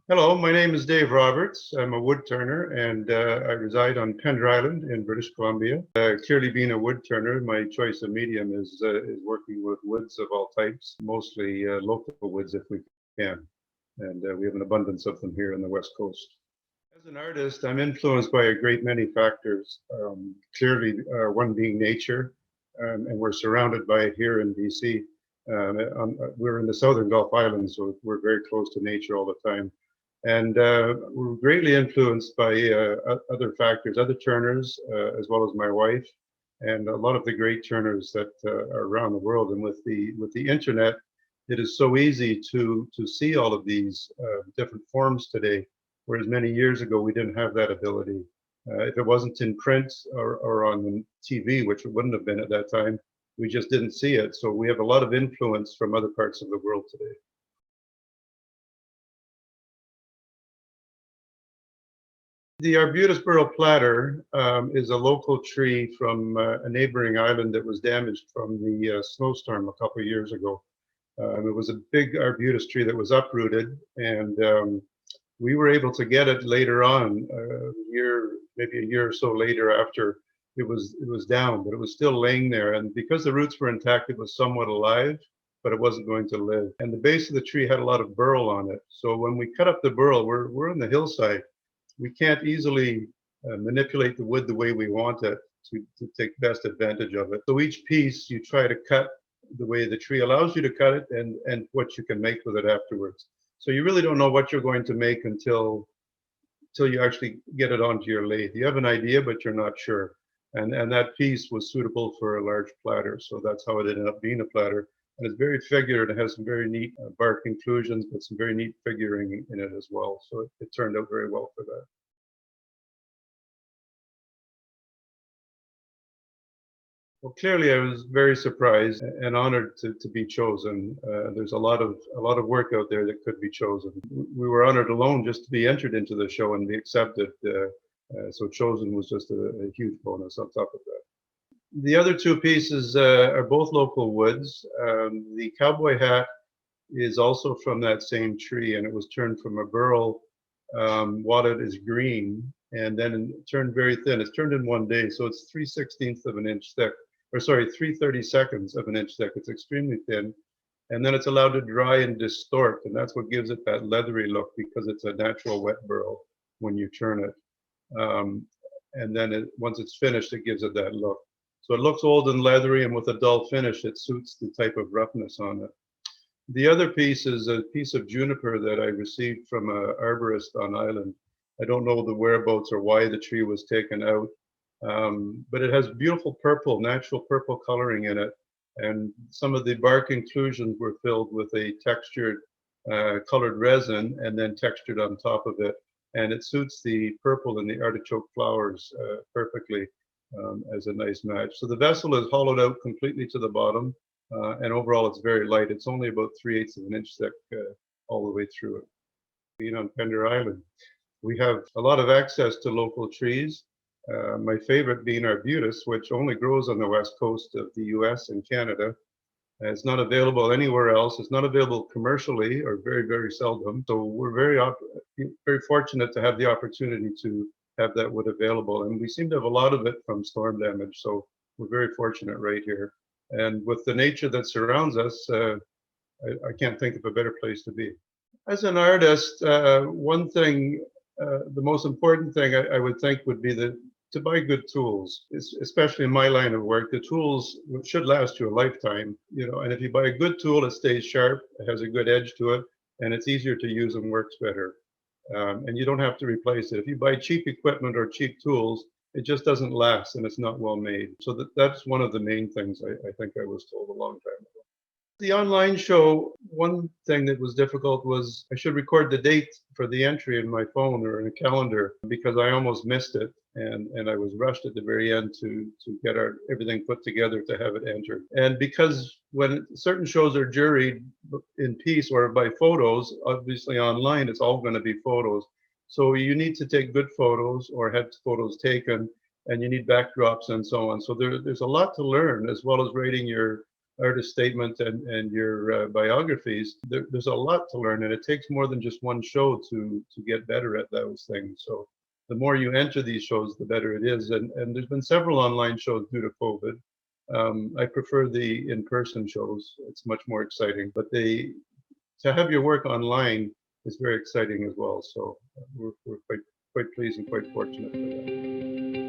Hello, my name is Dave Roberts. I'm a wood turner and I reside on Pender Island in British Columbia. Clearly, being a wood turner, my choice of medium is working with woods of all types, mostly local woods if we can. And we have an abundance of them here on the West Coast. As an artist, I'm influenced by a great many factors. Clearly, one being nature, and we're surrounded by it here in BC. We're in the southern Gulf Islands, so we're very close to nature all the time. And we're greatly influenced by other factors, other turners, as well as my wife, and a lot of the great turners that are around the world. And with the internet, it is so easy to see all of these different forms today, whereas many years ago we didn't have that ability. If it wasn't in print or on the TV, which it wouldn't have been at that time, we just didn't see it. So we have a lot of influence from other parts of the world today. The arbutus burl platter is a local tree from a neighboring island that was damaged from the snowstorm a couple of years ago. It was a big arbutus tree that was uprooted, and we were able to get it later on, maybe a year or so later after it was down, but it was still laying there. And because the roots were intact, it was somewhat alive, but it wasn't going to live. And the base of the tree had a lot of burl on it. So when we cut up the burl, we're on the hillside. We can't easily manipulate the wood the way we want it to take best advantage of it. So each piece you try to cut the way the tree allows you to cut it and what you can make with it afterwards. So you really don't know what you're going to make until you actually get it onto your lathe. You have an idea, but you're not sure. And that piece was suitable for a large platter. So that's how it ended up being a platter. And it's very figured. It has some very neat bark inclusions, but some very neat figuring in it as well. So it turned out very well for that. Well, clearly, I was very surprised and honored to be chosen. There's a lot of work out there that could be chosen. We were honored alone just to be entered into the show and be accepted. So chosen was just a huge bonus on top of that. The other two pieces are both local woods. The cowboy hat is also from that same tree, and it was turned from a burl, wadded as green, and then it turned very thin. It's turned in one day, so it's 3/16 of an inch thick, or sorry, 3/32 of an inch thick. It's extremely thin, and then it's allowed to dry and distort, and that's what gives it that leathery look because it's a natural wet burl when you turn it. And then once it's finished, it gives it that look. So it looks old and leathery, and with a dull finish, it suits the type of roughness on it. The other piece is a piece of juniper that I received from an arborist on island. I don't know the whereabouts or why the tree was taken out, but it has beautiful purple, natural purple coloring in it. And some of the bark inclusions were filled with a textured colored resin and then textured on top of it. And it suits the purple and the artichoke flowers perfectly as a nice match. So the vessel is hollowed out completely to the bottom. And overall, it's very light. It's only about 3/8 of an inch thick all the way through it. Being on Pender Island, we have a lot of access to local trees. My favorite being arbutus, which only grows on the west coast of the US and Canada. It's not available anywhere else. It's not available commercially or very, very seldom. So we're very fortunate to have the opportunity to have that wood available. And we seem to have a lot of it from storm damage. So we're very fortunate right here. And with the nature that surrounds us, I can't think of a better place to be. As an artist, one thing, the most important thing I would think would be to buy good tools, especially in my line of work. The tools should last you a lifetime, and if you buy a good tool, it stays sharp, it has a good edge to it, and it's easier to use and works better. And you don't have to replace it. If you buy cheap equipment or cheap tools, it just doesn't last and it's not well made. So that's one of the main things I think I was told a long time ago. The online show, one thing that was difficult was I should record the date for the entry in my phone or in a calendar because I almost missed it. And I was rushed at the very end to get everything put together to have it entered. And because when certain shows are juried in piece or by photos, obviously online it's all going to be photos. So you need to take good photos or have photos taken, and you need backdrops and so on. So there's a lot to learn, as well as writing your artist statement and your biographies, there's a lot to learn, and it takes more than just one show to get better at those things. So the more you enter these shows, the better it is. And there's been several online shows due to COVID. I prefer the in-person shows. It's much more exciting. But to have your work online is very exciting as well. So we're quite pleased and quite fortunate for that.